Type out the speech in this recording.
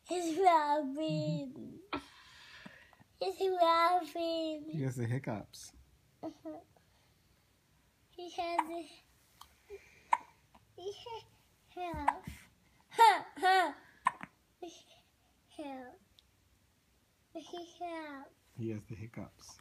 He's laughing. He's laughing. He has the hiccups. He has help. Help. He help. He has the hiccups.